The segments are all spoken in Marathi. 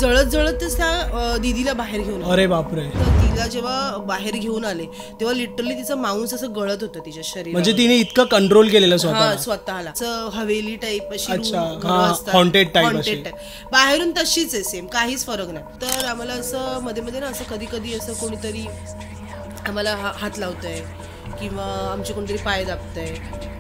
जळत जळतच त्या दीदीला बाहेर घेऊन आले. अरे बापरे. तिला जेव्हा बाहेर घेऊन आले तेव्हा लिटरली तिचं मांस असं गळत होतं तिच्या शरीरात. म्हणजे तिने इतकं कंट्रोल केलेलं स्वतःला हवेली टाईप अशी हॉन्टेड टाईप. बाहेरून तशीच आहे सेम, काहीच फरक नाही. तर आम्हाला असं मध्ये मध्ये ना असं कधी कधी असं कोणीतरी आम्हाला हात लावतंय किंवा आमचे कोणतरी पाय दाबतंय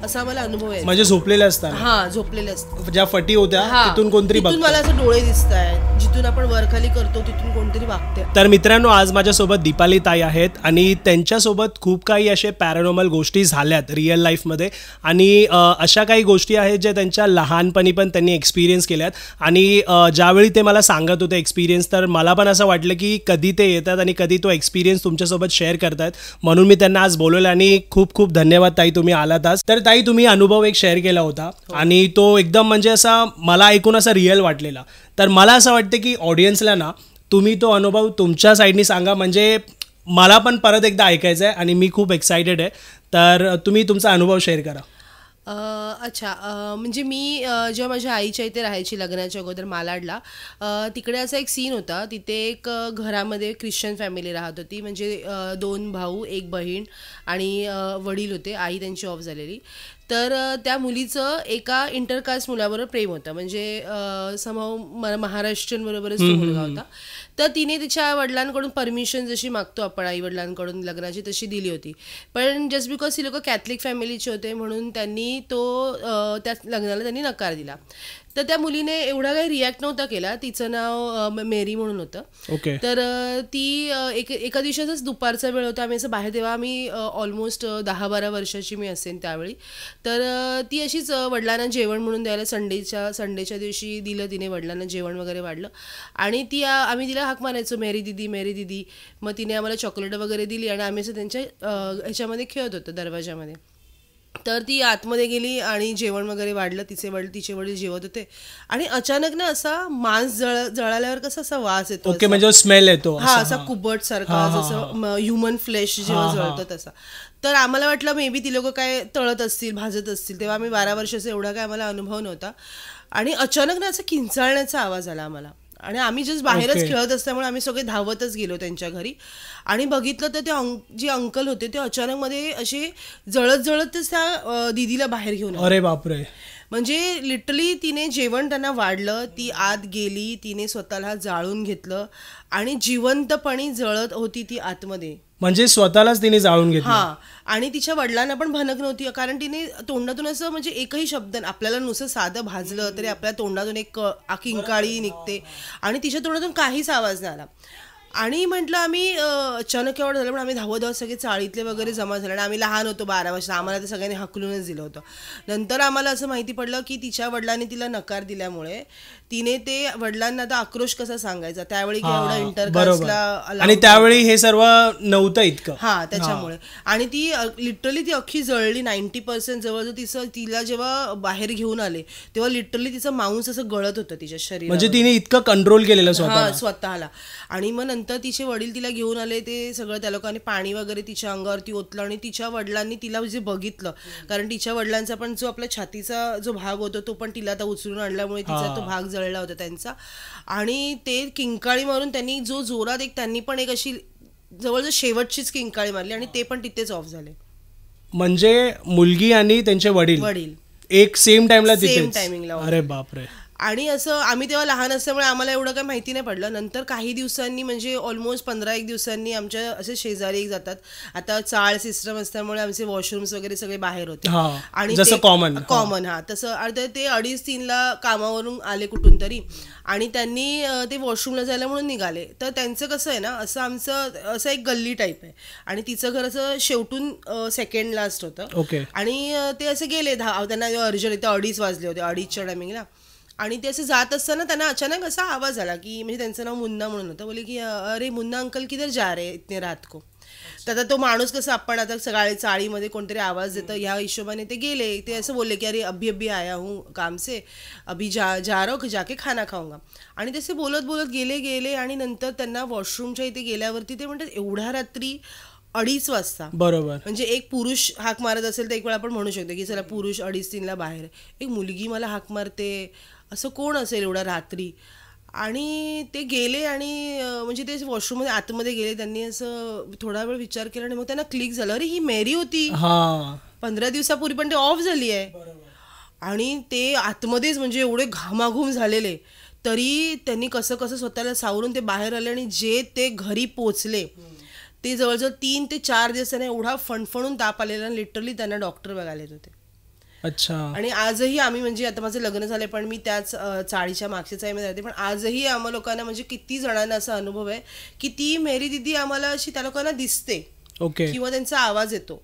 असा आम्हाला अनुभव आहे. म्हणजे झोपलेले असतात. झोपलेले असतात. ज्या फटी होत्या तिथून कोणतरी बघतंय. मला असं डोळे दिसतायत, जिथून आपण वरखाली करतो तिथून कोणतरी वागते. तर मित्रांनो, आज माझ्यासोबत दीपाली ताई आहेत आणि त्यांच्यासोबत खूप काही असे पॅरानॉर्मल गोष्टी झाल्यात रिअल लाईफमध्ये आणि अशा काही गोष्टी आहेत ज्या त्यांच्या लहानपणी पण त्यांनी एक्सपिरियन्स केल्यात. आणि ज्यावेळी ते मला सांगत होते एक्सपिरियन्स, तर मला पण असं वाटलं की कधी ते येतात आणि कधी तो एक्सपिरियन्स तुमच्यासोबत शेअर करतात, म्हणून मी त्यांना आज बोलवलं. आणि खूप खूप धन्यवाद ताई, तुम्ही आलात आज. तर ताई, तुम्ही अनुभव एक शेअर केला होता आणि तो एकदम म्हणजे असा मला ऐकून असा रिअल वाटलेला. तर मला असं वाटतं की ऑडियन्सला ना तुम्ही तो अनुभव तुमच्या साईडनी सांगा, म्हणजे मला पण परत एकदा ऐकायचं आहे आणि मी खूप एक्सायटेड आहे. तर तुम्ही तुमचा अनुभव शेअर करा. अच्छा, म्हणजे मी जेव्हा माझ्या आईच्या इथे राहायची लग्नाच्या अगोदर मालाडला, तिकडे असा एक सीन होता. तिथे एक घरामध्ये ख्रिश्चन फॅमिली राहत होती. म्हणजे 2 भाऊ 1 बहीण आणि वडील होते. आई त्यांची ऑफ झालेली. तर त्या मुलीचं एका इंटरकास्ट मुलाबरोबर प्रेम होतं. म्हणजे समहाऊ महाराष्ट्रीयन बरोबरच तो मुलगा होता. तर तिने तिच्या वडिलांकडून परमिशन जशी मागतो आपण आई वडिलांकडून लग्नाची तशी दिली होती. पण जस्ट बिकॉज ती लोक कॅथलिक फॅमिलीचे होते म्हणून त्यांनी त्या लग्नाला त्यांनी नकार दिला. तर त्या मुलीने एवढा काही रिॲक्ट नव्हता केला. तिचं नाव मेरी म्हणून होतं. तर ती एका दिवसाचाच दुपारचा वेळ होता. आम्ही असं बाहेर, तेव्हा आम्ही ऑलमोस्ट 10-12 वर्षाची मी असेन त्यावेळी. तर ती अशीच वडिलांना जेवण म्हणून द्यायला संडेच्या दिवशी दिलं तिने, वडिलांना जेवण वगैरे वाढलं आणि आम्ही तिला हाक मारायचो, मेरी दिदी मेरी दिदी. मग तिने आम्हाला चॉकलेट वगैरे दिली आणि आम्ही असं त्यांच्या ह्याच्यामध्ये खेळत होतो दरवाजामध्ये. तर ती आतमध्ये गेली आणि जेवण वगैरे वाढलं. तिचे वडील जेवत होते आणि अचानक ना असा मांस जळाल्यावर कसा असा वास येतो. म्हणजे स्मेल येतो. असा कुबट सारखा, जसं ह्युमन फ्लेश जेव्हा जळतं तसा. तर आम्हाला वाटलं मे बी ती लोक काय तळत असतील, भाजत असतील. तेव्हा आम्ही 12 वर्षाचा, एवढा काय आम्हाला अनुभव नव्हता. आणि अचानक ना असा किंचाळण्याचा आवाज आला आम्हाला आणि आम्ही जस्ट बाहेरच खेळत असल्यामुळे आम्ही सगळे धावतच गेलो त्यांच्या घरी आणि बघितलं तर ते जे अंकल होते ते अचानक मध्ये असे जळत जळतच त्या दीदीला बाहेर घेऊन आले. अरे बापरे. म्हणजे लिटरली तिने जेवण त्यांना वाढलं, ती आत गेली, तिने स्वतःला जाळून घेतलं आणि जिवंतपणी जळत होती ती आतमध्ये. म्हणजे स्वतःलाच तिने जाळून घेतलं. आणि तिच्या वडिलांना पण भनक नव्हती, कारण तिने तोंडातून असं म्हणजे एकही शब्द, आपल्याला नुसतं साधं भाजलं तरी आपल्या तोंडातून एक किंकाळी निघते आणि तिच्या तोंडातून काहीच आवाज नाही आला. आणि म्हटलं आम्ही अचानक एवढं झालं पण आम्ही धावत सगळे चाळीतले वगैरे जमा झाले आणि आम्ही लहान होतो 12 वर्ष, आम्हाला ते सगळ्यांनी हकलूनच दिलं होतं. नंतर आम्हाला असं माहिती पडलं की तिच्या वडिलांनी तिला नकार दिल्यामुळे तिने ते वडिलांना आता आक्रोश कसा सांगायचा त्यावेळी की एवढा इंटरकास्टला, आणि त्यावेळी हे सर्व नव्हतं इतकं. त्याच्यामुळे. आणि ती लिटरली ती अख्खी जळली 90% जवळ. तिला जेव्हा बाहेर घेऊन आले तेव्हा लिटरली तिचं मांस असं गळत होतं तिच्या शरीरात. म्हणजे तिने इतकं कंट्रोल केलेलं स्वतःला. आणि मग नंतर तिचे वडील तिला घेऊन आले, ते सगळं त्या लोकांनी पाणी वगैरे तिच्या अंगावरती ओतलं आणि तिच्या वडिलांनी तिला जे बघितलं, कारण तिच्या वडिलांचा पण जो आपला छातीचा जो भाग होता तो पण तिला आता उचलून आणल्यामुळे तिचा तो भाग जळला होता त्यांचा. आणि ते किंकाळी मारून त्यांनी जो जोरात त्यांनी पण एक अशी जवळजवळ शेवटचीच किंकाळी मारली आणि ते पण तिथेच ऑफ झाले. म्हणजे मुलगी आणि त्यांचे वडील एक सेम टाइमिंगला. अरे बापरे. आणि असं आम्ही तेव्हा लहान असल्यामुळे आम्हाला एवढं काही माहिती नाही पडलं. नंतर काही दिवसांनी म्हणजे ऑलमोस्ट 15-1 दिवसांनी आमच्या असे शेजारी एक जातात. आता चाळ सिस्टम असल्यामुळे आमचे वॉशरूम्स वगैरे सगळे बाहेर होते आणि कॉमन तसं ते 2:30-3ला कामावरून आले कुठून तरी आणि त्यांनी ते वॉशरूमला जायला म्हणून निघाले. तर त्यांचं कसं आहे ना, असं आमचं असं एक गल्ली टाईप आहे आणि तिचं घर असं शेवटून सेकंड लास्ट होतं. आणि ते असे गेले त्यांना अर्जंट, इथं 2:30 वाजले होते, 2:30च्या टायमिंगला. आणि ते असं जात असताना त्यांना अचानक असा आवाज आला की, म्हणजे त्यांचं नाव मुन्ना म्हणून होतं. बोले की अरे मुन्ना अंकल किधर जा रहे इतने रात को. तर आता तो माणूस कसं आपण आता सकाळी चाळीमध्ये कोणतरी आवाज देतं ह्या हिशोबाने ते गेले. ते असं बोलले की अरे अभी अभी आया हूँ काम से, अभी जा रहा हूँ जाके खाना खाऊंगा. आणि तसे बोलत बोलत गेले आणि नंतर त्यांना वॉशरूमच्या इथे गेल्यावरती ते म्हणतात एवढ्या रात्री 2:30 वाजता, बरोबर, म्हणजे एक पुरुष हाक मारत असेल तर एक वेळ आपण म्हणू शकतो की चला पुरुष 2:30-3ला बाहेर, एक मुलगी मला हाक मारते, असं कोण असेल एवढ्या रात्री. आणि ते गेले आणि म्हणजे ते वॉशरूममध्ये आतमध्ये गेले. त्यांनी असं थोडा वेळ विचार केला आणि मग त्यांना क्लिक झालं, अरे ही मेरी होती 15 दिवसापूर्वी, पण ते ऑफ झाली आहे. आणि ते आतमध्येच म्हणजे एवढे घामाघूम झालेले, तरी त्यांनी कसं कसं स्वतःला सावरून ते बाहेर आले. आणि जे ते घरी पोचले ते जवळजवळ 3 ते 4 दिवस त्यांना एवढा फणफणून ताप आलेला, लिटरली त्यांना डॉक्टर बघायला येत होते. अच्छा. आणि आजही आम्ही म्हणजे आता माझं लग्न झालंय पण मी त्याच चाळीच्या मागच्या चाळीमध्ये राहते, पण आजही आम्हा लोकांना म्हणजे किती जणांना असा अनुभव आहे की ती मेरी दिदी आम्हाला अशी त्या लोकांना दिसते. ओके. किंवा त्यांचा आवाज येतो.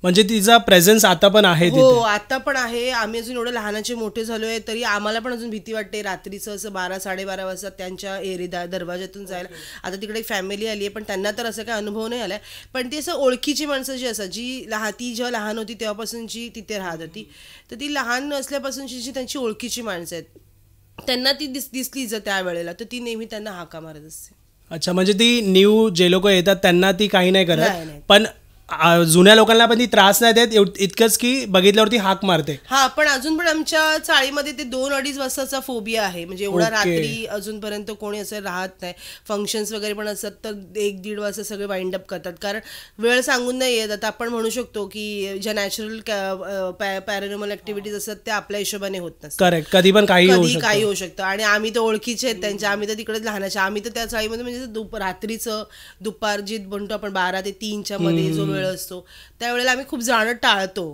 म्हणजे तिचा प्रेझेन्स आता पण आहे तिथे? हो, आता पण आहे. आम्ही अजून एवढे लहानाचे मोठे झालोय तरी आम्हाला पण अजून भीती वाटते रात्रीचं असं 12-12:30 वाजता त्यांच्या दरवाजातून जायला. आता तिकडे फॅमिली आली आहे पण त्यांना तर असं काही अनुभव नाही आलाय, पण ती असं ओळखीची माणसं जी असतात, ती जेव्हा लहान होती तेव्हापासूनची तिथे राहत होती, तर ती लहान असल्यापासूनची जी त्यांची ओळखीची माणसं आहेत त्यांना ती दिसली जर त्यावेळेला, तर ती नेहमी त्यांना हाका मारत असते. अच्छा, म्हणजे ती न्यू जे लोक येतात त्यांना ती काही नाही करत, नाही. पण जुन्या लोकांना पण ती त्रास नाही देत, इतकंच की बघितल्यावरती हाक मारते. हा, पण अजून पण आमच्या चाळीमध्ये ते 2-2.5 वाजताचा फोबिया आहे. म्हणजे एवढा रात्री अजूनपर्यंत कोणी असं राहत नाही. फंक्शन्स वगैरे पण असतात तर 1-1.5 वाजता सगळे वाइंड अप करतात, कारण वेळ सांगून नाही येत. आता आपण म्हणू शकतो की ज्या नॅचरल पॅरानॉर्मल ऍक्टिव्हिटीज असतात त्या आपल्या हिशोबाने होत नसतात. करेक्ट, कधी पण काही होऊ शकतं. आणि आम्ही तर ओळखीचे आहेत त्यांच्या, आम्ही तर तिकडेच लहानाचे, आम्ही तर त्या चाळीमध्ये म्हणजे रात्रीचं दुपार जी म्हणतो आपण 12 ते 3च्या मध्ये जो वेळ असतो त्यावेळेला आम्ही खूप जाणं टाळतो.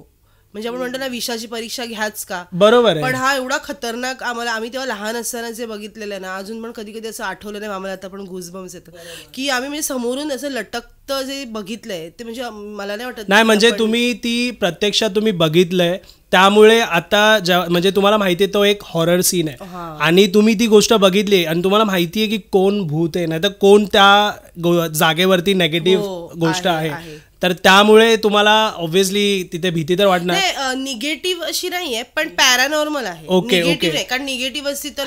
म्हणजे आपण म्हणतो ना विषाची परीक्षा घ्याच का, बरोबर. पण हा एवढा खतरनाक आम्ही तेव्हा लहान असताना जे बघितलेलं ना, अजून पण कधी कधी असं आठवलं नाही आम्हाला, आता पण गुजबम्स येतं की आम्ही म्हणजे समोरून असं लटकतं जे बघितलंय ते, म्हणजे मला नाही वाटत. नाही, म्हणजे तुम्ही ती प्रत्यक्षात तुम्ही बघितलंय त्यामुळे आता म्हणजे तुम्हाला माहितीये तो एक हॉरर सीन आहे आणि तुम्ही ती गोष्ट बघितली आणि तुम्हाला माहितीये की कोण भूत आहे, नाही तर कोण त्या जागेवरती नेगेटिव्ह गोष्ट आहे, तर त्यामुळे तुम्हाला ऑब्व्हियसली तिथे भीती तर वाटणार. निगेटिव्ह अशी नाहीये पण पॅरानॉर्मल आहे. निगेटिव्ह आहे, कारण निगेटिव्ह असती तर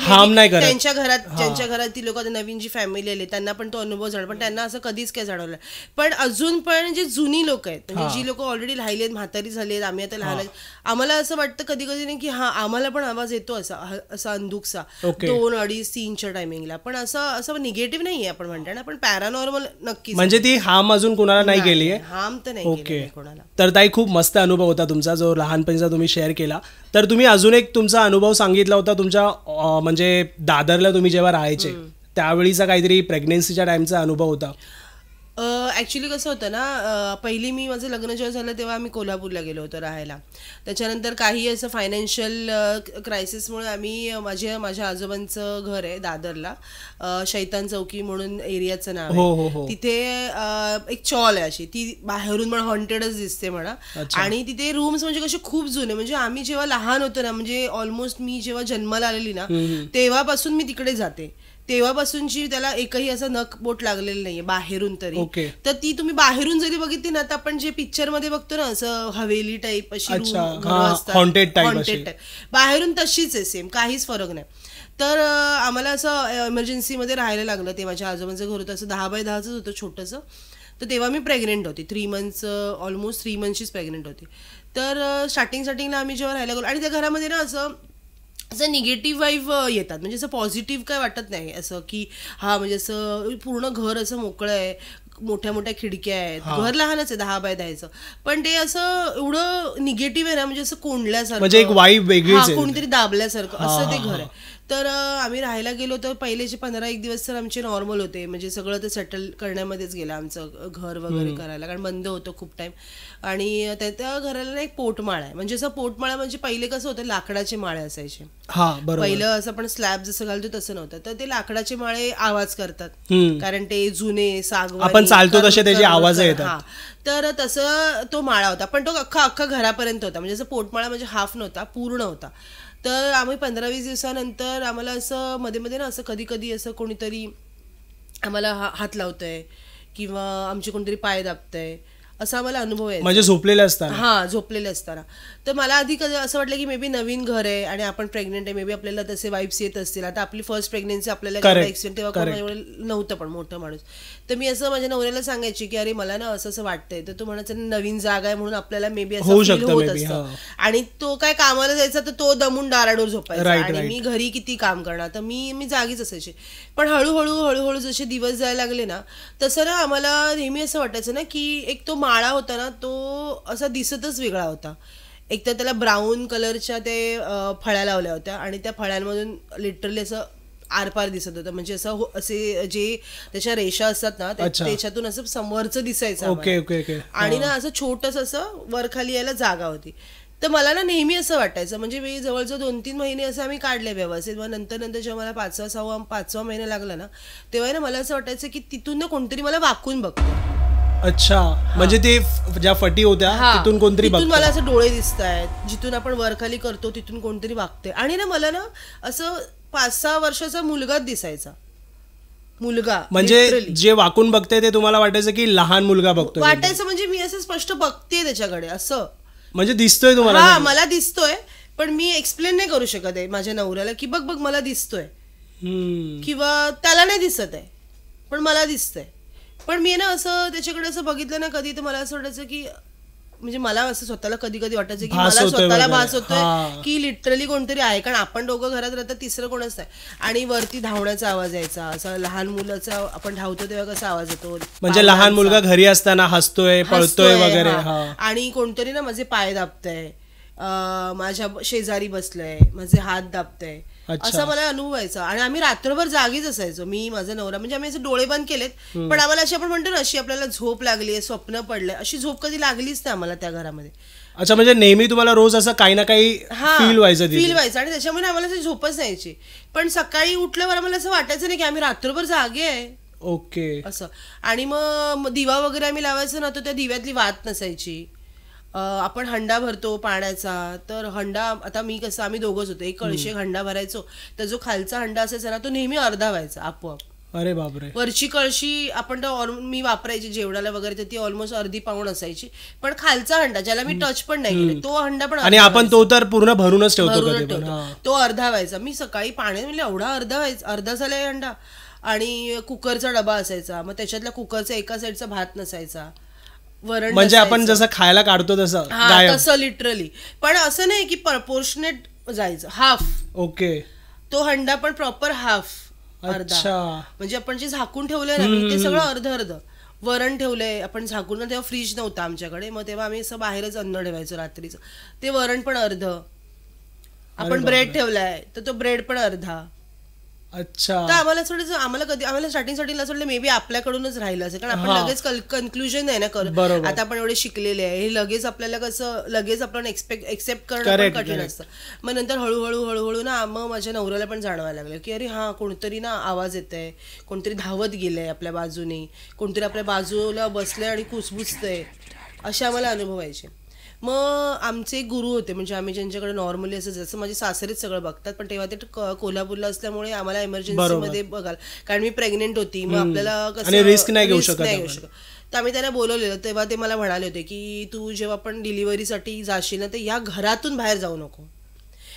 त्यांच्या घरात ज्यांच्या घरात ती लोक नवीन जी फॅमिली आली त्यांना पण तो अनुभव झाला, पण त्यांना असं कधीच काय जाणवलं. पण अजून पण जे जुनी लोक आहेत, म्हणजे जी लोक ऑलरेडी राहिली आहेत, म्हातारी झाली आहेत, आम्ही आता लहान, आम्हाला असं वाटतं कधी कधी नाही की हा आम्हाला पण आवाज येतो असा अंधुकसा 2-2:30-3च्या टायमिंगला, पण असं निगेटिव्ह नाहीये आपण म्हणतो ना, पण पॅरानॉर्मल नक्कीच. म्हणजे ती हार्म अजून कोणाला नाही गेली आहे. ओके. तर ताई खूप मस्त अनुभव होता तुमचा जो लहानपणीचा तुम्ही शेअर केला. तर तुम्ही अजून एक तुमचा अनुभव सांगितला होता तुमच्या म्हणजे दादरला तुम्ही जेव्हा राहायचे त्यावेळीचा काहीतरी प्रेग्नेन्सीच्या टाइमचा अनुभव होता. ॲक्च्युली कसं होतं ना, पहिली मी माझं लग्न जेव्हा झालं तेव्हा आम्ही कोल्हापूरला गेलो होतो राहायला. त्याच्यानंतर काही असं फायनान्शियल क्रायसिसमुळे आम्ही माझ्या आजोबांचं घर आहे दादरला, शैतान चौकी म्हणून एरियाचं नाव आहे. तिथे एक चॉल आहे अशी, ती बाहेरून पण हॉन्टेडच दिसते म्हणा. आणि तिथे रूम्स म्हणजे कसे खूप जुने, म्हणजे आम्ही जेव्हा लहान होतो ना, म्हणजे ऑलमोस्ट मी जेव्हा जन्माला आलेली ना तेव्हापासून मी तिकडे जाते, तेव्हापासूनची त्याला एकही असं नख बोट लागलेलं नाहीये बाहेरून तरी. तर ती तुम्ही बाहेरून जरी बघितली ना, तर आपण जे पिक्चर मध्ये बघतो ना असं हवेली टाईप अशी हॉन्टेड टाईप, बाहेरून तशीच आहे सेम, काहीच फरक नाही. तर आम्हाला असं इमर्जन्सीमध्ये राहायला लागलं. ते माझ्या आजोबांचं घर होतं, असं 10x10च होतं छोटंसं. तर तेव्हा मी प्रेग्नेंट होती, 3 मंथ्स, ऑलमोस्ट 3 मंथ्सचीच प्रेग्नेंट होती. तर स्टार्टिंगला आम्ही जेव्हा राहायला गेलो आणि त्या घरामध्ये ना असं निगेटिव्ह वाईब येतात, म्हणजे असं पॉझिटिव्ह काय वाटत नाही असं की हा म्हणजे असं पूर्ण घर असं मोकळं आहे, मोठ्या मोठ्या खिडक्या आहेत, घर लहानच आहे 10x10चं, पण ते असं एवढं निगेटिव्ह आहे ना, म्हणजे असं कोंडल्यासारखं, म्हणजे एक वाईब वेगळीच, कोणीतरी दाबल्यासारखं असं ते घर आहे. तर आम्ही राहायला गेलो तर पहिलेचे 15-1 दिवस तर आमचे नॉर्मल होते, म्हणजे सगळं ते सेटल करण्यामध्येच गेलं आमचं घर वगैरे करायला, कारण बंद होतं खूप टाइम. आणि त्या घराला एक पोटमाळ आहे, म्हणजे असं पोटमाळा म्हणजे पहिले कसं होतं लाकडाचे माळे असायचे, पहिलं असं आपण स्लॅब जसं घालतो तसं नव्हतं, तर ते लाकडाचे माळे आवाज करतात, कारण ते जुने सागवानी आपण चालतो तसे त्याचे आवाज येतात. तर तसं तो माळा होता, पण तो अख्खा घरापर्यंत होता, म्हणजे असं पोटमाळा म्हणजे हाफ नव्हता, पूर्ण होता. तर आम्ही 15-20 दिवसानंतर आम्हाला असं मध्ये मध्ये ना असं कधी कधी असं कोणीतरी आम्हाला हात लावतंय किंवा आमचे कोणतरी पाय दाबतंय असा मला अनुभव आहे. म्हणजे झोपलेले असताना? हा, झोपलेले असताना. तर मला आधी असं वाटलं की मे बी नवीन घर आहे आणि आपण प्रेग्नेंट आहे, मे बी आपल्याला तसे वाईब्स येत असतील. आता आपली फर्स्ट प्रेग्नेन्सी आपल्याला एक्सपिरियन्स तेव्हा कोण नव्हतं पण मोठं माणूस. तर मी असं माझ्या नवऱ्याला सांगायची की अरे मला ना असं असं वाटतंय. तर तो म्हणायचा नवीन जागा आहे म्हणून आपल्याला मे बी असं फील होत असतं. आणि तो काय कामाला जायचा तर तो दमून दाराडोर झोपायचा आणि मी घरी किती काम करणार. तर मी जागीच असायची. पण हळूहळू जसे दिवस जायला लागले ना तसं ना आम्हाला नेहमी असं वाटायचं ना की एक तो माळा होता ना तो असा दिसतच वेगळा होता. एक तर त्याला ब्राऊन कलरच्या ते फळ्या लावल्या होत्या आणि त्या फळ्यांमधून लिटरली असं आरपार दिसत होतं. म्हणजे असं असे जे त्याच्या रेषा असतात ना त्याच्यातून असं समोरचं दिसायचं. आणि ना असं छोटस असं वर खाली यायला जागा होती. तर मला ना नेहमी असं वाटायचं. म्हणजे मी जवळजवळ 2-3 महिने असं आम्ही काढले व्यवस्थित. मग नंतर जेव्हा मला 5वा महिना लागला ना तेव्हा ना मला असं वाटायचं की तिथून ना कोणतरी मला वाकून बघतं. अच्छा, म्हणजे ते ज्या फटी होत्या तिथून कोणतरी बघतंय. मला असं डोळे दिसत आहेत, जिथून आपण वरखाली करतो तिथून कोणतरी वागते. आणि ना मला ना असं 5-6 वर्षाचा मुलगाच दिसायचा. मुलगा म्हणजे जे वाकून बघते ते तुम्हाला वाटायचं की लहान मुलगा बघतोय वाटायचं. म्हणजे मी असं स्पष्ट बघते त्याच्याकडे असं म्हणजे दिसतोय तुम्हाला? हा, मला दिसतोय पण मी एक्सप्लेन नाही करू शकत आहे माझ्या नवऱ्याला की बघ बघ मला दिसतोय, किंवा त्याला नाही दिसत आहे पण मला दिसतंय. पण मी ना असं त्याच्याकडे असं बघितलं ना कधी तर मला असं वाटायचं की म्हणजे मला असं स्वतःला कधी कधी वाटायचं की मला स्वतःला भास होतोय की लिटरली कोणतरी आहे. कारण आपण दोघं घरात राहतात, तिसरं कोणच नाही. आणि वरती धावण्याचा आवाज यायचा, असं लहान मुलाचा आपण धावतो तेव्हा कसा आवाज येतो, म्हणजे लहान मुलगा घरी असताना हसतोय पळतोय वगैरे. आणि कोणतरी ना माझे पाय दाबतंय, माझ्या शेजारी बसलंय, माझे हात दाबतंय, असा मला अनुभव व्हायचा. आणि आम्ही रात्रभर जागीच असायचो, मी माझा नवरा. म्हणजे आम्ही असे डोळे बंद केलेत पण आम्हाला अशी आपण म्हणतो ना अशी आपल्याला झोप लागली, स्वप्न पडलंय, अशी झोप कधी लागलीच नाही आम्हाला त्या घरामध्ये. अच्छा, म्हणजे नेहमी तुम्हाला रोज असं काही ना काही फील व्हायचं आणि त्याच्यामुळे आम्हाला अशी झोपच यायची. पण सकाळी उठल्यावर आम्हाला असं वाटायचं नाही की आम्ही रात्रभर जागे आहे. ओके. असं. आणि मग दिवा वगैरे आम्ही लावायचो ना तर त्या दिव्यातली वात नसायची. आपण हंडा भरतो पाण्याचा, तर हंडा आता मी कसं आम्ही दोघंच होतो, एक कळशी हंडा भरायचो तर जो खालचा हंडा असायचा ना तो नेहमी अर्धा व्हायचा आपोआप. अरे बापरे. वरची कळशी आपण मी वापरायची जेवणाला वगैरे तर ती ऑलमोस्ट अर्धी पाऊण असायची. पण खालचा हंडा ज्याला मी टच पण नाही केले तो हंडा पण, आणि आपण तो तर पूर्ण भरूनच ठेवतो, तो अर्धा व्हायचा. मी सकाळी पाण्यात म्हणजे एवढा अर्धा व्हायचा, अर्धा झाला हंडा. आणि कुकरचा डबा असायचा, मग त्याच्यातल्या कुकरचा एका साईडचा भात नसायचा, वरण म्हणजे आपण जसं खायला काढतो तसं लिटरली. पण असं नाही की प्रपोर्शनेट जायचं, हाफ. ओके. तो हंडा पण प्रॉपर हाफ, अर्धा. म्हणजे आपण जे झाकून ठेवलंय ना ते सगळं अर्ध. वरण ठेवलंय आपण झाकून, तेव्हा फ्रीज नव्हता आमच्याकडे, मग तेव्हा आम्ही असं बाहेरच अन्न ठेवायचो रात्रीचं, ते वरण पण अर्ध. आपण ब्रेड ठेवलाय तर तो ब्रेड पण अर्धा. अच्छा. तर आम्हाला थोडं आम्हाला स्टार्टिंग असं मे बी आपल्याकडूनच राहिलं असेल, कारण आपण लगेच कन्क्लुजन नाही ना करत. आता आपण एवढे शिकलेले आहे, हे लगेच आपल्याला कसं लगेच आपण एक्सेप्ट करणं कठीण असतं. मग नंतर हळूहळू ना मग माझ्या नवऱ्याला पण जाणवायला लागलं की अरे हा कोणतरी ना आवाज येत आहे, कोणतरी धावत गेलंय आपल्या बाजूने, कोणतरी आपल्या बाजूला बसलंय आणि कुसबुसतंय, असे आम्हाला अनुभव व्हायचे. मग आमचे गुरु होते, म्हणजे आम्ही ज्यांच्याकडे नॉर्मली असं जसं माझे सासरेच सगळं बघतात, पण तेव्हा ते कोल्हापूरला असल्यामुळे आम्हाला इमर्जन्सीमध्ये बघाल, कारण मी प्रेग्नेंट होती, मग आपल्याला कसं रिस्क नाही घेऊ शकत. तर आम्ही त्यांना बोलवलेलं, तेव्हा ते मला म्हणाले होते की तू जेव्हा पण डिलिव्हरीसाठी जाशील ना तर या घरातून बाहेर जाऊ नको,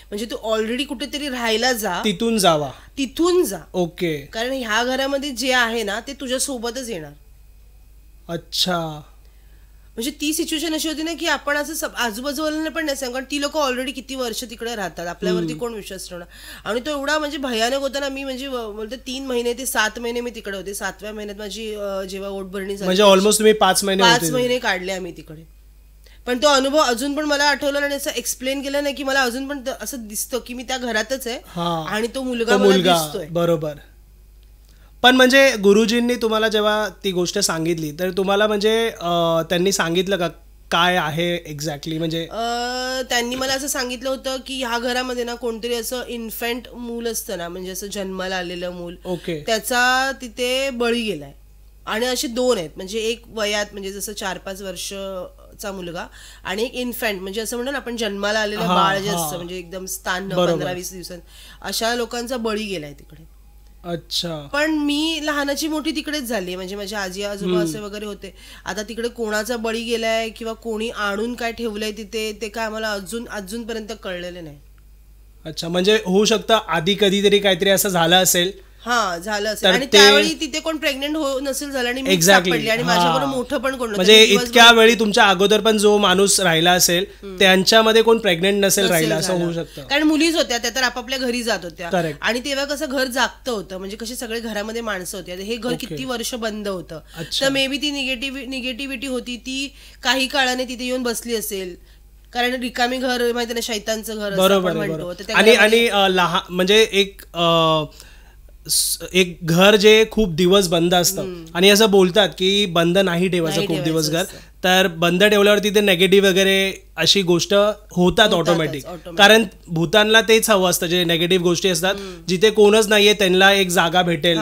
म्हणजे तू ऑलरेडी कुठेतरी राहायला जा, तिथून जा. ओके. कारण ह्या घरामध्ये जे आहे ना ते तुझ्या सोबतच येणार. अच्छा. म्हणजे ती सिच्युएशन अशी होती ना की आपण असं आजूबाजूला पण नाही सांग, कारण ती लोक ऑलरेडी किती वर्ष तिकडे राहतात, आपल्यावरती कोण विश्वास ठेवणार. आणि तो एवढा म्हणजे भयानक होता ना, मी म्हणजे बोलते 3 महिने ते 7 महिने मी तिकडे होते. 7व्या महिन्यात माझी जेव्हा ओटभरणी झाली, म्हणजे ऑलमोस्ट तुम्ही 5 महिने काढले आम्ही तिकडे. पण तो अनुभव अजून पण मला आठवला आणि असं एक्सप्लेन केलं नाही की मला अजून पण असं दिसतं की मी त्या घरातच आहे आणि तो मुलगा दिसतोय. बरोबर. पण म्हणजे गुरुजींनी तुम्हाला जेव्हा ती गोष्ट सांगितली तर तुम्हाला म्हणजे त्यांनी सांगितलं का काय आहे एक्झॅक्टली? म्हणजे त्यांनी मला असं सांगितलं होतं की ह्या घरामध्ये ना कोणतरी असं इन्फंट मूल असतं ना, म्हणजे असं जन्माला आलेलं मूल, ओके, त्याचा तिथे बळी गेलाय. आणि असे 2 आहेत, म्हणजे एक वयात म्हणजे जसं 4-5 वर्षाचा मुलगा आणि एक इन्फंट, म्हणजे असं म्हणतो ना आपण जन्माला आलेलं बाळ जे असतं, म्हणजे एकदम स्थान 15-20 दिवसांत, अशा लोकांचा बळी गेलाय तिकडे. अच्छा. पण मी लहानाची मोठी तिकडेच झाली, म्हणजे माझे आजी आजोबा असे वगैरे होते. आता तिकडे कोणाचा बळी गेलाय किंवा कोणी आणून काय ठेवलंय तिथे ते काय आम्हाला अजूनपर्यंत कळलेलं नाही. अच्छा, म्हणजे होऊ शकतं आधी कधीतरी काहीतरी असं झालं असेल. हा झालं असेल, आणि त्यावेळी तिथे कोण प्रेग्नेंट नसेल झालं आणि मी सापडली, आणि माझ्याबरोबर मोठं पण कोण, म्हणजे इतक्या वेळी तुमच्या अगोदर पण जो माणूस राहिला असेल त्यांच्यामध्ये कोण प्रेग्नेंट नसेल राहिला, असं होऊ शकतं. कारण मुलीच होत्या त्या तर आपापल्या घरी जात होत्या, आणि तेव्हा कसं घर जागतं होतं, म्हणजे कसे सगळे घरामध्ये माणसं होती. हे घर किती वर्ष बंद होतं, तर मे बी ती निगेटिव्हिटी होती ती काही काळाने तिथे येऊन बसली असेल. कारण रिकामी घर माहिती ना, शैतानचं घर म्हणतो. आणि लहान म्हणजे एक घर जे खूप दिवस बंद असतं, आणि असं बोलतात की बंद नाही ठेवायचं खूप दिवस घर, तर बंद ठेवल्यावर तिथे नेगेटिव्ह वगैरे अशी गोष्ट होतात ऑटोमॅटिक. कारण भूतांना तेच हवं असतं, जे नेगेटिव्ह गोष्टी असतात, जिथे कोणच नाहीये त्यांना एक जागा भेटेल.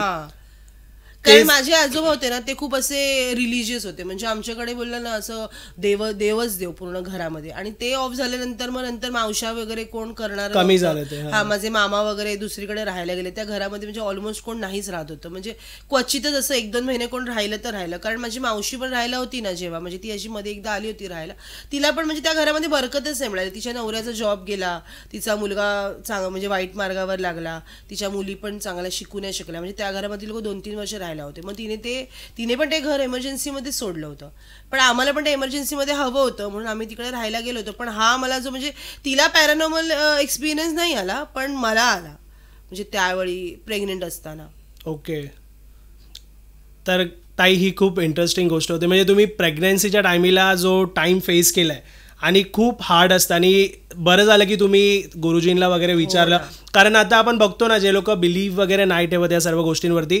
कारण माझे आजोबा होते ना, ते खूप असे रिलिजियस होते, म्हणजे आमच्याकडे बोललं ना असं देवच देव पूर्ण घरामध्ये. आणि ते ऑफ झाल्यानंतर मग नंतर मावशा वगैरे कोण करणार, कमी झालं ते. हा, माझे मामा वगैरे दुसरीकडे राहायला गेले, त्या घरामध्ये म्हणजे ऑलमोस्ट कोण नाहीच राहत होतं, म्हणजे क्वचितच असं 1-2 महिने कोण राहिलं तर राहिलं. कारण माझी मावशी पण राहायला होती ना जेव्हा, म्हणजे ती अशी मध्ये एकदा आली होती राहायला, तिला पण म्हणजे त्या घरामध्ये बरकतच नाही मिळाली. तिच्या नवऱ्याचा जॉब गेला, तिचा मुलगा म्हणजे वाईट मार्गावर लागला, तिच्या मुली पण चांगल्या शिकू नाही शकल्या, म्हणजे त्या घरामध्ये लोक 2-3 वर्ष राहायला होते. मग तिने पण ते घर इमर्जन्सीमध्ये सोडलं होतं, पण आम्हाला पण ते इमर्जन्सीमध्ये हवं होतं म्हणून आम्ही तिकडे राहायला गेलो होतो. पण हा मला जो म्हणजे तिला पॅरानॉर्मल एक्सपिरियन्स नाही आला, पण मला आला, म्हणजे त्यावेळी प्रेग्नेंट असताना. ओके. तर ताई, ही खूप इंटरेस्टिंग गोष्ट होती. म्हणजे तुम्ही प्रेग्नन्सीच्या टायमिला जो टाइम फेस केलाय, आणि खूप हार्ड असतं, आणि बरं झालं की तुम्ही गुरुजींना वगैरे विचारलं. कारण आता आपण बघतो ना, जे लोक बिलीव्ह वगैरे नाही ठेवत या सर्व गोष्टींवरती,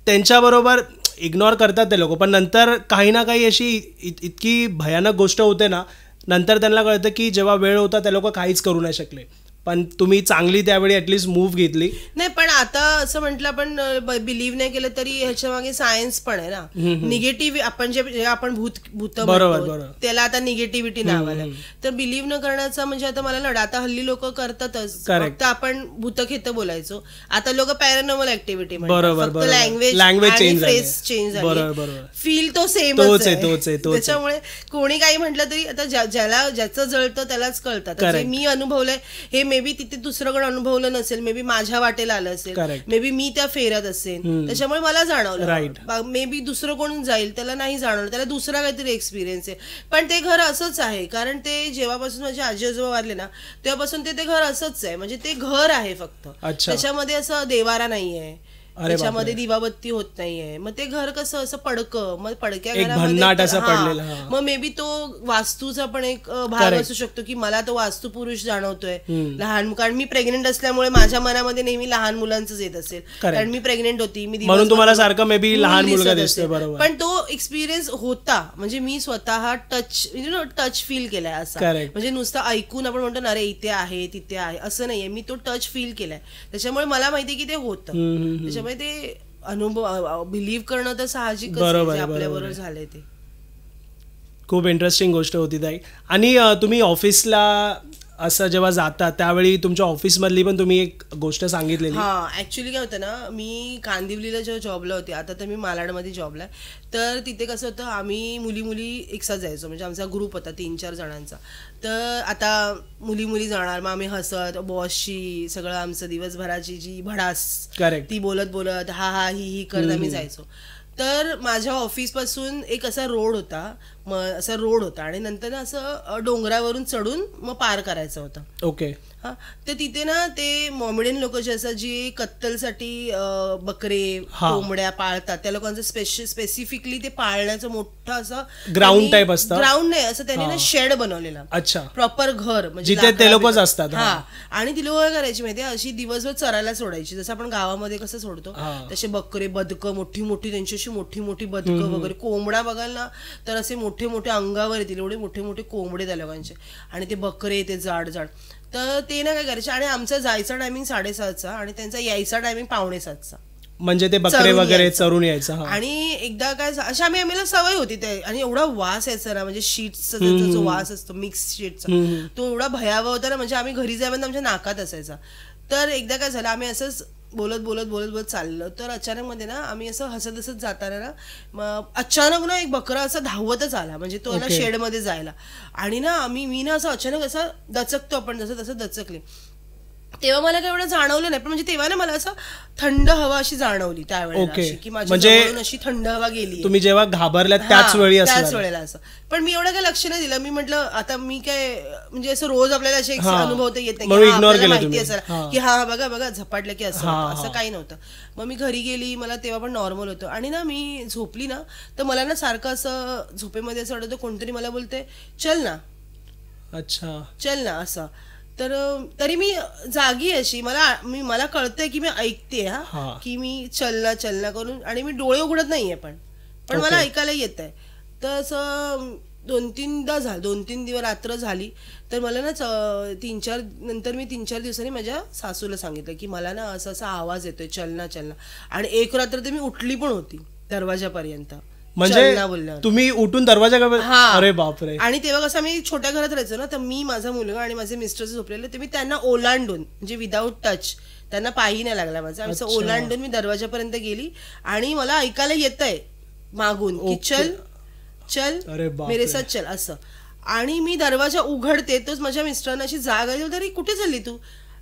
त्यांच्याबरोबर इग्नोर करतात ते लोक, पण नंतर काही ना काही अशी इतकी भयानक गोष्ट होते ना, नंतर त्यांना कळतं की जेव्हा वेळ होता त्या लोक काहीच करू नाही शकले. पण तुम्ही चांगली त्यावेळी ऍटलीस्ट मूव्ह घेतली. नाही, पण आता असं म्हटलं आपण बिलीव्ह नाही केलं तरी ह्याच्या मागे सायन्स पण आहे ना. निगेटिव्ह आपण जे आपण भूत म्हणतो त्याला आता निगेटिव्हिटी नाव आलं, तर बिलीव्ह न करण्याचा म्हणजे आता मला लढा. आता हल्ली लोक करतातच, फक्त आपण भूतखेत बोलायचो, आता लोक पॅरानॉर्मल ऍक्टिव्हिटी म्हणतात. लँग्वेज चेंज झाली, फील तो सेम आहे. त्याच्यामुळे कोणी काही म्हटलं तरी आता ज्याचं जळतं त्यालाच कळतं. मी अनुभवलंय हे, मे बी तिथे दुसरं कोण अनुभवलं नसेल, मे बी माझ्या वाटेला आलं असेल, मे बी मी त्या फेऱ्यात असेल, त्याच्यामुळे मला जाणवलं. मे बी दुसरं कोण जाईल त्याला नाही जाणवलं, त्याला दुसरा काहीतरी एक्सपिरियन्स आहे. पण ते घर असंच आहे, कारण ते जेव्हापासून माझे आजी आजोबा वारले ना, तेव्हापासून ते घर असंच आहे, म्हणजे ते घर आहे फक्त. त्याच्यामध्ये असं देवारा नाहीये, त्याच्यामध्ये दिवाबत्ती होत नाहीये. मग ते घर कसं असं पडकं, मग पडक्या घरामध्ये मग मे बी तो वास्तूचा पण एक भाग असू शकतो की मला तो वास्तू पुरुष जाणवतोय लहान. कारण मी प्रेग्नेंट असल्यामुळे माझ्या मनामध्ये नेहमी लहान मुलांच येत असेल, कारण मी प्रेग्नेंट होती, मी म्हणून तुम्हाला सारखं मे बी लहान मुलगा दिसतोय. पण तो एक्सपिरियन्स होता, म्हणजे मी स्वतः टच फील केलाय असा, म्हणजे नुसतं ऐकून आपण म्हणतो ना अरे इथे आहे तिथे आहे असं नाहीये, मी तो टच फील केलाय. त्याच्यामुळे मला माहितीये की ते होतं. त्याच्यामुळे ते अनुभव बिलीव्ह करणं तर साहजिक आपल्याबरोबर झालंय. ते खूप इंटरेस्टिंग गोष्ट होती ताई. आणि तुम्ही ऑफिसला असं जेव्हा जाता त्यावेळी तुमच्या ऑफिसमधली पण तुम्ही एक गोष्ट सांगितलेली. हा, ऍक्च्युली काय होतं ना, मी कांदिवलीला जेव्हा जॉबला होते, आता तर मी मालाडमध्ये जॉबला आहे, तर तिथे कसं होतं, आम्ही मुली एकसाथ जायचो, म्हणजे आमचा ग्रुप होता 3-4 जणांचा. तर आता मुली जाणार, मग आम्ही हसत बॉसशी सगळं आमचं दिवसभराची जी भडास ती बोलत हा ही करत आम्ही जायचो. तर माझ्या ऑफिस पासून एक असा रोड होता, आणि नंतर असं डोंगरावरून चढून मग पार करायचं होतं. ओके. हा, तर तिथे ना ते मॉमेडियन लोक जे असतात, जी कत्तलसाठी बकरे कोंबड्या पाळतात, त्या लोकांचं स्पेसिफिकली ते पाळण्याचं मोठं असं ग्राउंड टाईप असतं. ग्राउंड नाही, असं त्यांनी ना शेड बनवलेला. अच्छा. प्रॉपर घर, म्हणजे ते लोकच असतात. हा, आणि ती लोक काय करायची माहितीये, अशी दिवसभर चरायला सोडायची, जसं आपण गावामध्ये कसं सोडतो तसे बकरे, बदकं मोठी त्यांची अशी मोठी बदकं वगैरे. कोंबड्या बघाल ना तर असे मोठे अंगावर येतील एवढे मोठे कोंबडे त्या लोकांचे, आणि ते बकरे ते जाड. तर ते ना काय करायचे, आणि आमचा जायचा टायमिंग 7:30चा आणि त्यांचा यायचा टायमिंग 6:45चा. म्हणजे ते बकरे वगैरे चरून यायचं. आणि एकदा काय अशा आम्हाला सवय होती ते, आणि एवढा वास यायचा ना, म्हणजे शीट्सचा जो वास असतो मिक्स शीटचा, तो एवढा भयावह होता ना, म्हणजे आम्ही घरी जायपर्यंत आमच्या नाकात असायचा. तर एकदा काय झालं, आम्ही असंच बोलत बोलत बोलत बोलत चाललं, तर अचानक मध्ये ना आम्ही असं हसत हसत जाताना ना मग अचानक ना एक बकरा असं धावतच आला, म्हणजे तो ना शेडमध्ये जायला. आणि ना मी ना असं अचानक असं दचकतो आपण जसं तसं दचकले. तेव्हा मला काही एवढं जाणवलं नाही, पण म्हणजे तेव्हा ना मला असं थंड हवा अशी जाणवली त्यावेळेला, की माझ्या जवळून अशी थंड हवा गेली. तुम्ही जेव्हा घाबरल्या त्याच वेळेला असं. पण मी एवढं काही लक्ष नाही दिलं. मी म्हटलं आता मी काय म्हणजे असं रोज आपल्याला असे अनुभव तर येत नाही, माहिती असेल की हा बघा बघा झपाटलं की असं काही नव्हतं. मग मी घरी गेली, मला तेव्हा पण नॉर्मल होतं. आणि ना मी झोपली ना तर मला ना सारखं असं झोपेमध्ये असं वाटतं कोणतरी मला बोलते चल ना, अच्छा चल ना असं. तर तरी मी जागी अशी मला कळतंय की मी ऐकते की मी चलना चलना करून, आणि मी डोळे उघडत नाहीये पण मला ऐकायला येत आहे. तर असं 2-3 दिवस रात्र झाली. तर मला ना 3-4 नंतर मी 3-4 दिवसांनी माझ्या सासूला सांगितलं की मला ना असं असा आवाज येतोय चलना चलना. आणि एक रात्र तर मी उठली पण होती दरवाजापर्यंत, म्हणजे तुम्ही उठून दरवाजा. अरे बापरे. आणि तेव्हा कसं मी छोट्या घरात राहायचो ना, तर मी, माझा मुलगा आणि माझे मिस्टर झोपलेले, तर मी त्यांना ओलांडून म्हणजे विदाऊट टच, त्यांना पायही नाही लागला माझा, असं ओलांडून मी दरवाजापर्यंत गेली. आणि मला ऐकायला येतंय मागून की चल चल मेरे साथ चल असं. आणि मी दरवाजा उघडते, तोच माझ्या मिस्टरांना अशी जाग आली, तरी कुठे चालली तू.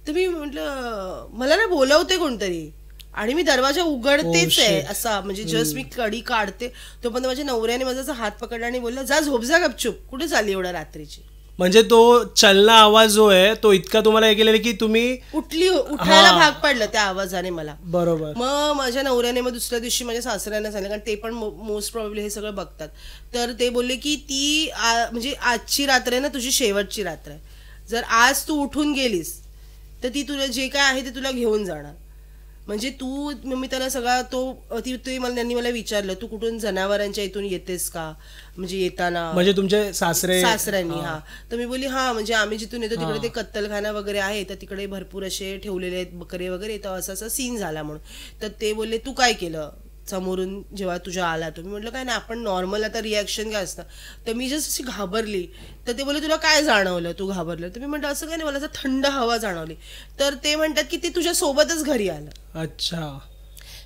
तर मी म्हटलं मला ना बोलवते कोणतरी, आणि मी दरवाजा उघडतेच आहे असा, म्हणजे जस्ट मी कडी काढते तोपर्यंत माझ्या नवऱ्याने माझा हात पकडला आणि बोलला जा झोप जा गपचूप, कुठे चालली एवढ्या रात्रीची. म्हणजे तो चलना आवाज जो आहे तो इतका तुम्हाला हे केलेला की तुम्ही उठायला भाग पडलं त्या आवाजाने मला. बरोबर. मग माझ्या नवऱ्याने मग दुसऱ्या दिवशी माझ्या सासऱ्यांना सांगितलं, कारण ते पण मोस्ट प्रॉब्ली हे सगळं बघतात. तर ते बोलले की ती म्हणजे आजची रात्र आहे ना तुझी शेवटची रात्र आहे, जर आज तू उठून गेलीस तर ती तुला जे काय आहे ते तुला घेऊन जाणार. म्हणजे तू, मी त्यांना सगळा त्यांनी मला विचारलं तू कुठून जनावरांच्या इथून येतेस का, म्हणजे येताना. म्हणजे तुमचे सासऱ्यांनी. तर मी बोलली म्हणजे आम्ही जिथून येतो तिकडे ते कत्तलखाना वगैरे आहे, तर तिकडे भरपूर असे ठेवलेले आहेत बकरे वगैरे, तर असं सीन झाला म्हणून. तर ते बोलले तू काय केलं समोरून जेव्हा तुझ्या आला. तो मी म्हटलं काय नाही, आपण नॉर्मल आता रिॲक्शन काय असतं. तर मी जस्ट अशी घाबरली. तर ते बोलले तुला काय जाणवलं, तू घाबरलं. तर मी म्हटलं असं काय नाही, मला असं थंड हवा जाणवली. तर ते म्हणतात की ते तुझ्या सोबतच घरी आलं. अच्छा.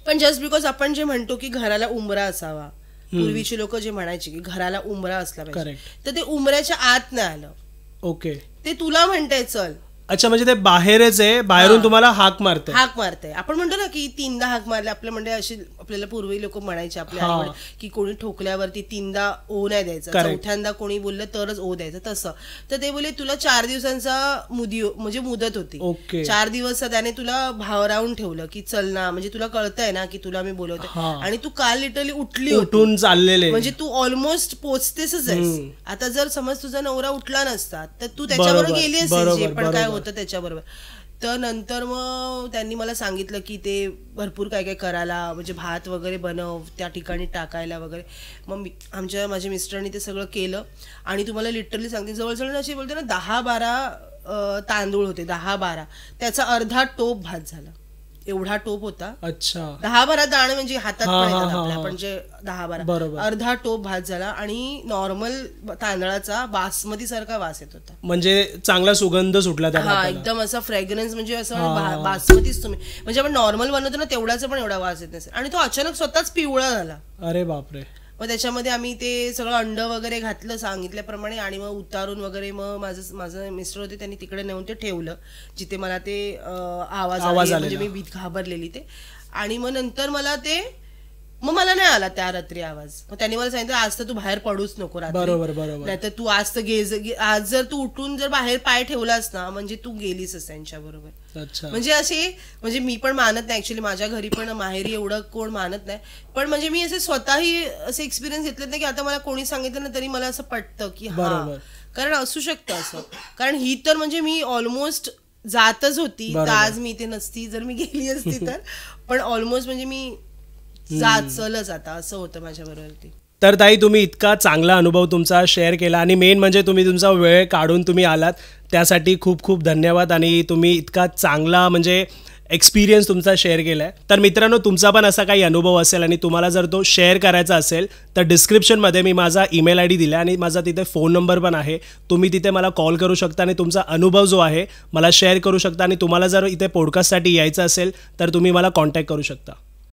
पण जस्ट बिकॉज आपण जे म्हणतो की घराला उंबरा असावा, पूर्वीची लोक जे म्हणायचे की घराला उंबरा असला पाहिजे, तर ते उंबऱ्याच्या आत नाही आलं. ओके. ते तुला म्हणताय चल. अच्छा, म्हणजे ते बाहेरच आहे, बाहेरून तुम्हाला हाक मारते. आपण म्हणतो ना की 3दा हाक मारले आपलं, म्हणजे अशी आपल्याला पूर्वी लोक म्हणायचे आपल्या की कोणी ठोकल्यावरती 3दा ओ नाही द्यायचं, 4थ्यांदा कोणी बोललं तरच ओ द्यायचं तसं. तर ते बोलले तुला 4 दिवसांचा म्हणजे मुदत होती. 4 दिवस त्याने तुला भावरावून ठेवलं की चल ना, म्हणजे तुला कळतंय ना की तुला मी बोलवते. आणि तू काल लिटरली उठून चाललेले, म्हणजे तू ऑलमोस्ट पोचतेसच आहेस. आता जर समज तुझा नवरा उठला नसता तर तू त्याच्याबरोबर गेली असते, जे पण काय होतं त्याच्याबरोबर. तर नंतर मग त्यांनी मला सांगितलं की ते भरपूर काय काय करायला, म्हणजे भात वगैरे बनव त्या ठिकाणी टाकायला वगैरे. मग माझ्या मिस्टरांनी ते सगळं केलं. आणि तुम्हाला लिटरली सांगते जवळजवळ अशी बोलते ना 10-12 तांदूळ होते, 10-12, त्याचा अर्धा टोप भात झाला, एवढा टोप होता. अच्छा. 10-12 दाणे म्हणजे हातात आपण जे 10-12, अर्धा टोप भात झाला. आणि नॉर्मल तांदळाचा बासमती सारखा वास येत होता, म्हणजे चांगला सुगंध सुटला त्याला. एकदम असा फ्रेग्रन्स, म्हणजे असं बासमतीच तुम्ही म्हणजे आपण नॉर्मल बनवतो ना तेवढाच पण एवढा वास येत नसेल. आणि तो अचानक स्वतःच पिवळा झाला. अरे बापरे. मग त्याच्यामध्ये आम्ही ते सगळं अंड वगैरे घातलं सांगितल्याप्रमाणे, आणि मग उतारून वगैरे मग माझं मिस्टर होते त्यांनी तिकडे नेऊन ते ठेवलं जिथे मला ते आवाज म्हणजे मी भीत घाबरलेली ते. आणि मग नंतर मला नाही आला त्या रात्री आवाज. मग त्यांनी मला सांगितलं आज तर तू बाहेर पडूच नको रात्री, नाही तर तू आज तर आज जर तू उठून जर बाहेर पाय ठेवलास ना म्हणजे तू गेलीस त्यांच्या बरोबर. म्हणजे मी पण मानत नाही ऍक्च्युली, माझ्या घरी पण माहेरी एवढं कोण मानत नाही, पण म्हणजे मी असे स्वतःही असे एक्सपिरियन्स घेतलेत नाही की आता मला कोणी सांगितलं ना तरी मला असं पटतं की कारण असू शकतं असं. कारण ही तर म्हणजे मी ऑलमोस्ट जातच होती, तर आज मी इथे नसती जर मी गेली असती तर, पण ऑलमोस्ट म्हणजे मी चलच आता असं होतं माझ्या बरोबर. तर ताई तुम्ही इतका चांगला अनुभव तुमचा शेअर केला, आणि मेन म्हणजे तुम्ही तुमचा वेळ काढून तुम्ही आलात त्यासाठी खूप खूप धन्यवाद. आणि तुम्ही इतका चांगला म्हणजे एक्सपिरियन्स तुमचा शेअर केला आहे. तर मित्रांनो, तुमचा पण असा काही अनुभव असेल आणि तुम्हाला जर तो शेअर करायचा असेल तर डिस्क्रिप्शनमध्ये मी माझा ईमेल ID दिला आणि माझा तिथे फोन नंबर पण आहे. तुम्ही तिथे मला कॉल करू शकता आणि तुमचा अनुभव जो आहे मला शेअर करू शकता. आणि तुम्हाला जर इथे पॉडकास्टसाठी यायचं असेल तर तुम्ही मला कॉन्टॅक्ट करू शकता.